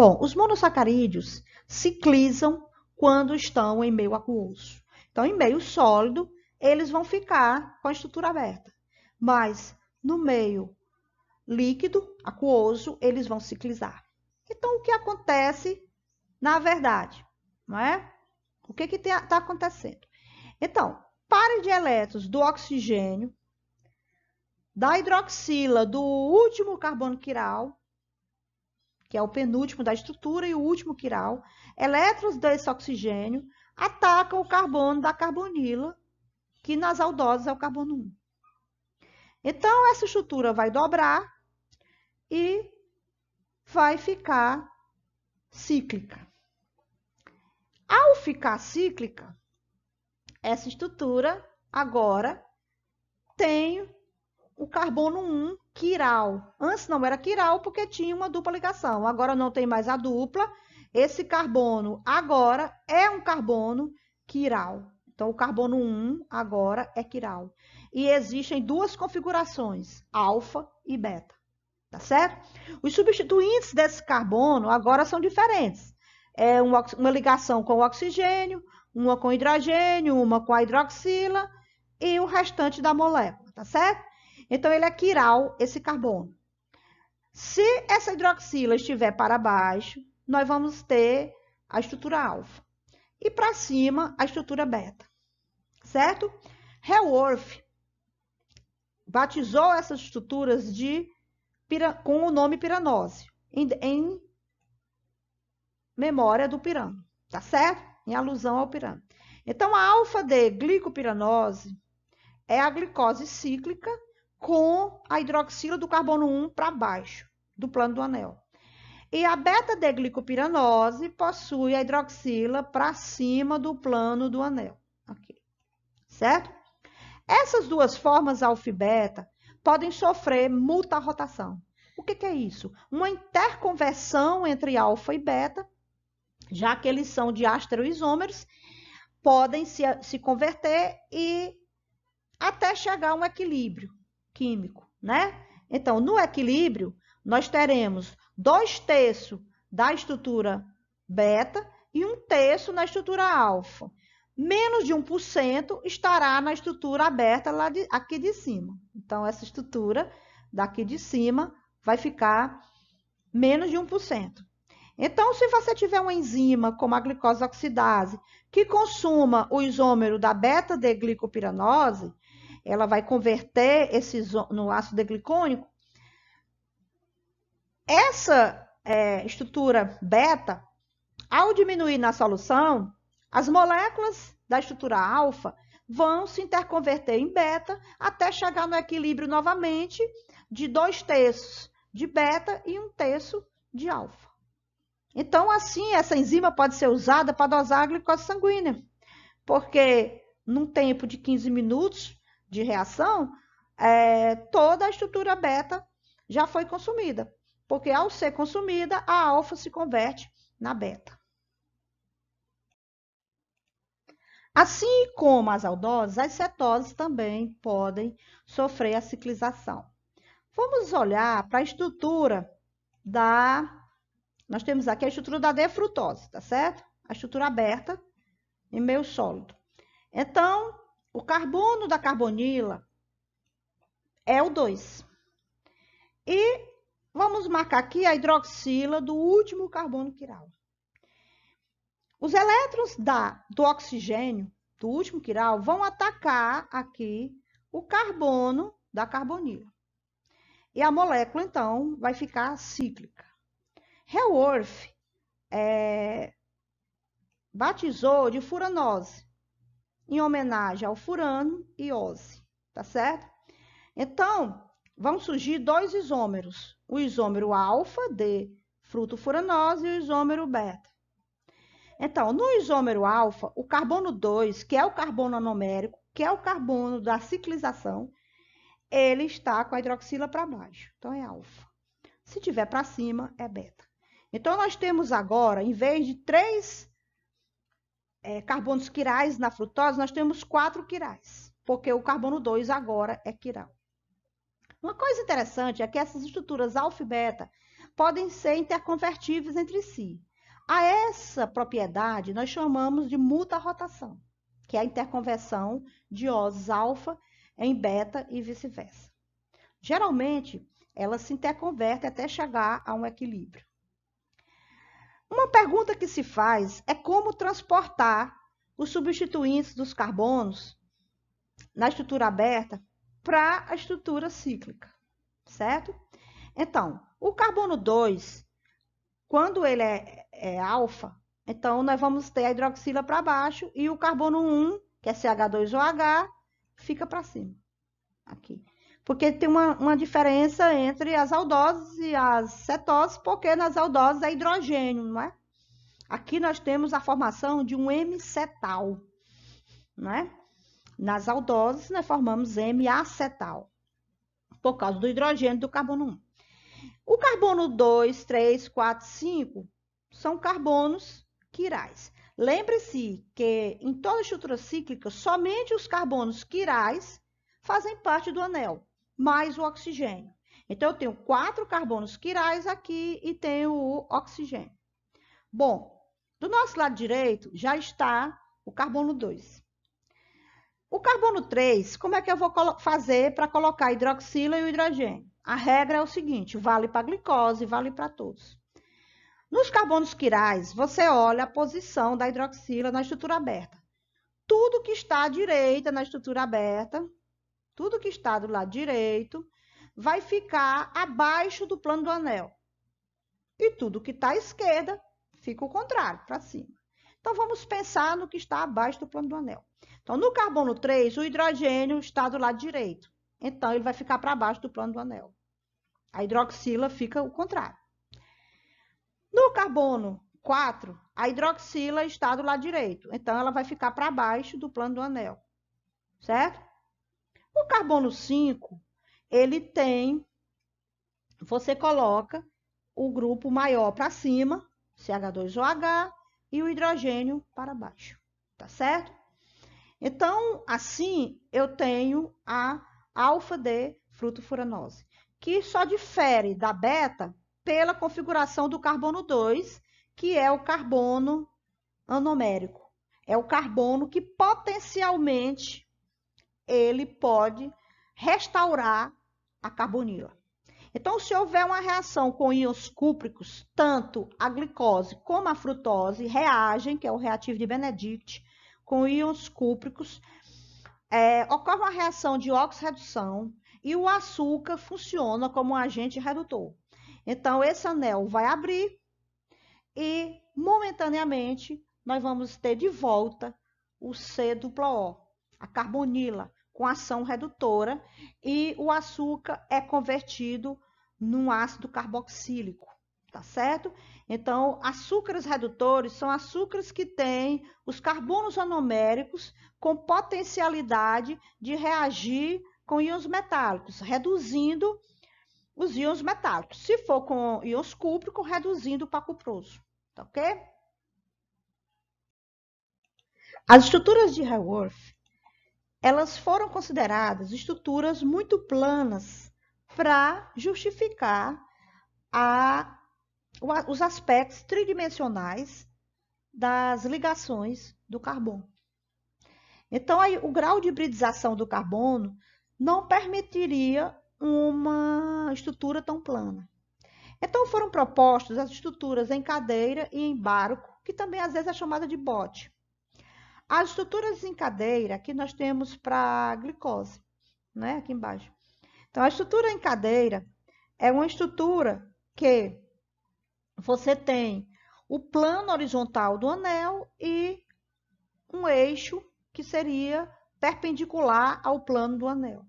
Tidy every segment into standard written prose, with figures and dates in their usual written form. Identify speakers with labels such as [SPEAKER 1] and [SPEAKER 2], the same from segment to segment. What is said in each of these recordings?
[SPEAKER 1] Bom, os monossacarídeos ciclizam quando estão em meio aquoso. Então, em meio sólido, eles vão ficar com a estrutura aberta. Mas no meio líquido, aquoso, eles vão ciclizar. Então, o que acontece na verdade? Não é? O que está acontecendo? Então, pares de elétrons do oxigênio, da hidroxila do último carbono quiral, que é o penúltimo da estrutura, e o último quiral, elétrons desse oxigênio atacam o carbono da carbonila, que nas aldoses é o carbono 1. Então, essa estrutura vai dobrar e vai ficar cíclica. Ao ficar cíclica, essa estrutura agora tem o carbono 1 quiral. Antes não era quiral porque tinha uma dupla ligação. Agora não tem mais a dupla. Esse carbono agora é um carbono quiral. Então, o carbono 1 agora é quiral. E existem duas configurações, alfa e beta. Tá certo? Os substituintes desse carbono agora são diferentes. É uma ligação com o oxigênio, uma com hidrogênio, uma com a hidroxila e o restante da molécula, tá certo? Então, ele é quiral, esse carbono. Se essa hidroxila estiver para baixo, nós vamos ter a estrutura alfa. E para cima, a estrutura beta, certo? Haworth batizou essas estruturas com o nome piranose, em memória do pirano, tá certo? Em alusão ao pirano. Então, a alfa-D-glicopiranose é a glicose cíclica com a hidroxila do carbono 1 para baixo do plano do anel. E a beta-D-glicopiranose possui a hidroxila para cima do plano do anel. Okay. Certo? Essas duas formas alfa e beta podem sofrer mutarrotação. O que é isso? Uma interconversão entre alfa e beta, já que eles são diastereoisômeros, podem se converter e até chegar a um equilíbrio químico, né? Então, no equilíbrio, nós teremos 2/3 da estrutura beta e 1/3 na estrutura alfa. Menos de 1% estará na estrutura aberta aqui de cima. Então, essa estrutura daqui de cima vai ficar menos de 1%. Então, se você tiver uma enzima como a glicose oxidase, que consuma o isômero da beta-D-glicopiranose, ela vai converter no ácido D-glicônico. Essa estrutura beta, ao diminuir na solução, as moléculas da estrutura alfa vão se interconverter em beta até chegar no equilíbrio novamente de 2/3 de beta e 1/3 de alfa. Então, assim, essa enzima pode ser usada para dosar a glicose sanguínea, porque num tempo de 15 minutos de reação, toda a estrutura beta já foi consumida, porque ao ser consumida, a alfa se converte na beta. Assim como as aldoses, as cetoses também podem sofrer a ciclização. Vamos olhar para a estrutura nós temos aqui a estrutura da D-frutose, tá certo? A estrutura aberta em meio sólido. Então, o carbono da carbonila é o 2. E vamos marcar aqui a hidroxila do último carbono quiral. Os elétrons do oxigênio, do último quiral, vão atacar aqui o carbono da carbonila. E a molécula, então, vai ficar cíclica. Haworth batizou de furanose, em homenagem ao furano e ose, tá certo? Então, vão surgir 2 isômeros, o isômero alfa, de frutofuranose, e o isômero beta. Então, no isômero alfa, o carbono 2, que é o carbono anomérico, que é o carbono da ciclização, ele está com a hidroxila para baixo, então é alfa. Se tiver para cima, é beta. Então, nós temos agora, em vez de 3 carbonos quirais na frutose, nós temos 4 quirais, porque o carbono 2 agora é quiral. Uma coisa interessante é que essas estruturas alfa e beta podem ser interconvertíveis entre si. A essa propriedade nós chamamos de muta-rotação, que é a interconversão de ósis alfa em beta e vice-versa. Geralmente, elas se interconvertem até chegar a um equilíbrio. Uma pergunta que se faz é como transportar os substituintes dos carbonos na estrutura aberta para a estrutura cíclica, certo? Então, o carbono 2, quando ele é alfa, então nós vamos ter a hidroxila para baixo e o carbono 1, que é CH2OH, fica para cima, aqui. Porque tem uma diferença entre as aldoses e as cetoses, porque nas aldoses é hidrogênio, não é? Aqui nós temos a formação de um M-cetal, não é? Nas aldoses nós formamos M-acetal, por causa do hidrogênio do carbono 1. O carbono 2, 3, 4, 5 são carbonos quirais. Lembre-se que em toda estrutura cíclica, somente os carbonos quirais fazem parte do anel, mais o oxigênio. Então, eu tenho 4 carbonos quirais aqui e tenho o oxigênio. Bom, do nosso lado direito já está o carbono 2. O carbono 3, como é que eu vou fazer para colocar a hidroxila e o hidrogênio? A regra é o seguinte, vale para a glicose, vale para todos. Nos carbonos quirais, você olha a posição da hidroxila na estrutura aberta. Tudo que está à direita na estrutura aberta, tudo que está do lado direito, vai ficar abaixo do plano do anel. E tudo que está à esquerda, fica o contrário, para cima. Então, vamos pensar no que está abaixo do plano do anel. Então, no carbono 3, o hidrogênio está do lado direito. Então, ele vai ficar para baixo do plano do anel. A hidroxila fica o contrário. No carbono 4, a hidroxila está do lado direito. Então, ela vai ficar para baixo do plano do anel. Certo? O carbono 5, ele tem... Você coloca o grupo maior para cima, CH2OH, e o hidrogênio para baixo. Tá certo? Então, assim, eu tenho a alfa-D-frutofuranose, que só difere da beta pela configuração do carbono 2, que é o carbono anomérico. É o carbono que potencialmente ele pode restaurar a carbonila. Então, se houver uma reação com íons cúpricos, tanto a glicose como a frutose reagem, que é o reativo de Benedict, com íons cúpricos, ocorre uma reação de oxirredução e o açúcar funciona como um agente redutor. Então, esse anel vai abrir e, momentaneamente, nós vamos ter de volta o C-O, a carbonila, com ação redutora, e o açúcar é convertido num ácido carboxílico, tá certo? Então, açúcares redutores são açúcares que têm os carbonos anoméricos com potencialidade de reagir com íons metálicos, reduzindo os íons metálicos. Se for com íons cúpricos, reduzindo para cuproso, tá ok? As estruturas de Haworth, elas foram consideradas estruturas muito planas para justificar os aspectos tridimensionais das ligações do carbono. Então, aí, o grau de hibridização do carbono não permitiria uma estrutura tão plana. Então, foram propostas as estruturas em cadeira e em barco, que também às vezes é chamada de bote. As estruturas em cadeira, aqui nós temos para a glicose, né? Aqui embaixo. Então, a estrutura em cadeira é uma estrutura que você tem o plano horizontal do anel e um eixo que seria perpendicular ao plano do anel.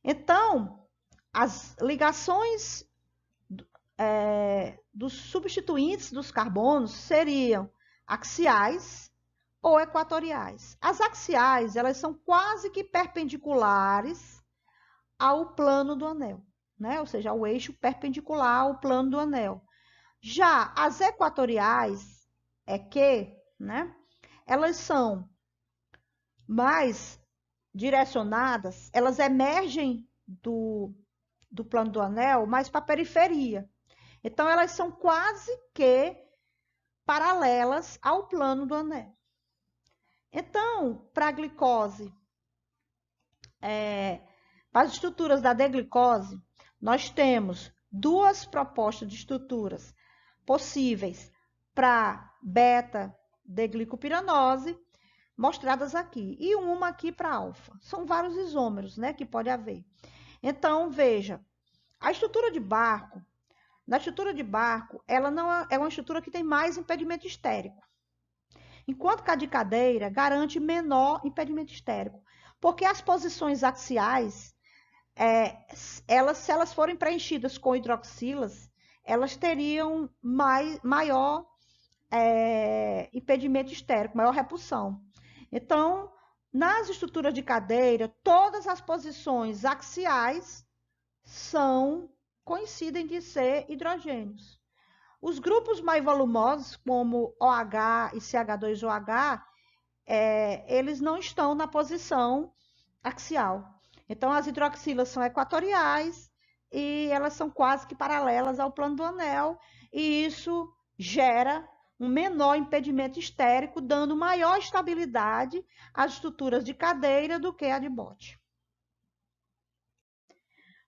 [SPEAKER 1] Então, as ligações dos substituintes dos carbonos seriam axiais ou equatoriais. As axiais, elas são quase que perpendiculares ao plano do anel, né? Ou seja, ao eixo perpendicular ao plano do anel. Já as equatoriais né? Elas são mais direcionadas, elas emergem do plano do anel, mais para a periferia. Então, elas são quase que paralelas ao plano do anel. Então, para a glicose, para as estruturas da D-glicose, nós temos duas propostas de estruturas possíveis para beta-D-glicopiranose, mostradas aqui, e uma aqui para alfa. São vários isômeros, né, que pode haver. Então, veja, a estrutura de barco, na estrutura de barco, ela não é uma estrutura que tem mais impedimento estérico. Enquanto que a de cadeira garante menor impedimento estérico. Porque as posições axiais, se elas forem preenchidas com hidroxilas, elas teriam maior impedimento estérico, maior repulsão. Então, nas estruturas de cadeira, todas as posições axiais coincidem de ser hidrogênios. Os grupos mais volumosos, como OH e CH2OH, eles não estão na posição axial. Então, as hidroxilas são equatoriais e elas são quase que paralelas ao plano do anel, e isso gera um menor impedimento estérico, dando maior estabilidade às estruturas de cadeira do que a de bote.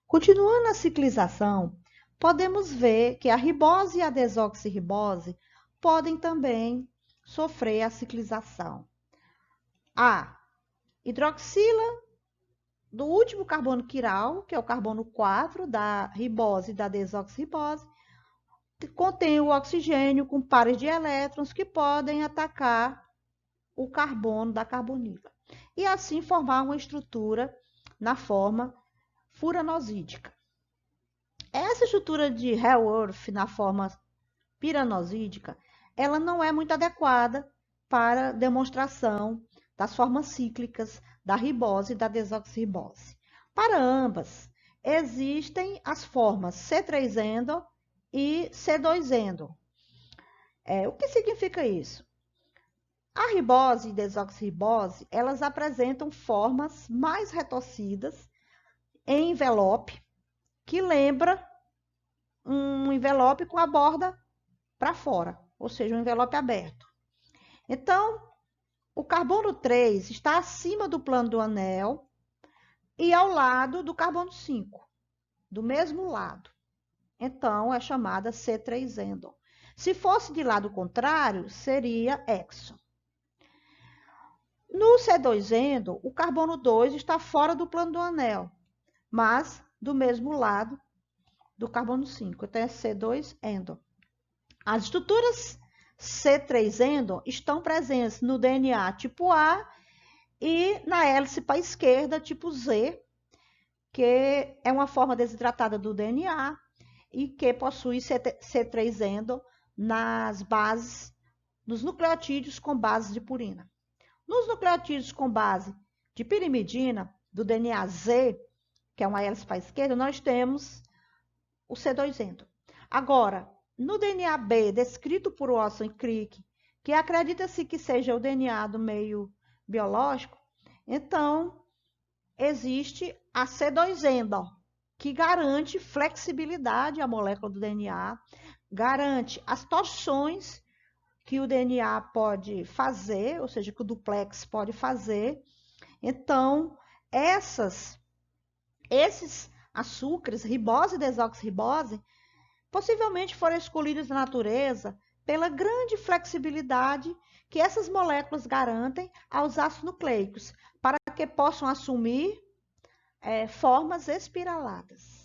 [SPEAKER 1] Continuando a ciclização, podemos ver que a ribose e a desoxirribose podem também sofrer a ciclização. A hidroxila do último carbono quiral, que é o carbono 4 da ribose e da desoxirribose, contém o oxigênio com pares de elétrons que podem atacar o carbono da carbonila e assim formar uma estrutura na forma furanosídica. Essa estrutura de Haworth na forma piranosídica, ela não é muito adequada para demonstração das formas cíclicas da ribose e da desoxirribose. Para ambas, existem as formas C3-endo e C2-endo. O que significa isso? A ribose e desoxirribose, elas apresentam formas mais retorcidas em envelope, que lembra um envelope com a borda para fora, ou seja, um envelope aberto. Então, o carbono 3 está acima do plano do anel e ao lado do carbono 5, do mesmo lado. Então, é chamada C3-endo. Se fosse de lado contrário, seria exo. No C2-endo, o carbono 2 está fora do plano do anel, mas do mesmo lado do carbono 5. Então, é C2-endo. As estruturas C3-endo estão presentes no DNA tipo A e na hélice para a esquerda, tipo Z, que é uma forma desidratada do DNA e que possui C3-endo nas bases, nos nucleotídeos com base de purina. Nos nucleotídeos com base de pirimidina, do DNA Z, que é uma hélice para a esquerda, nós temos o C2-endo. Agora, no DNA B, descrito por Watson e Crick, que acredita-se que seja o DNA do meio biológico, então existe a C2-endo, que garante flexibilidade à molécula do DNA, garante as torções que o DNA pode fazer, ou seja, que o duplex pode fazer. Então, esses açúcares, ribose e desoxirribose, possivelmente foram escolhidos na natureza pela grande flexibilidade que essas moléculas garantem aos ácidos nucleicos, para que possam assumir formas espiraladas.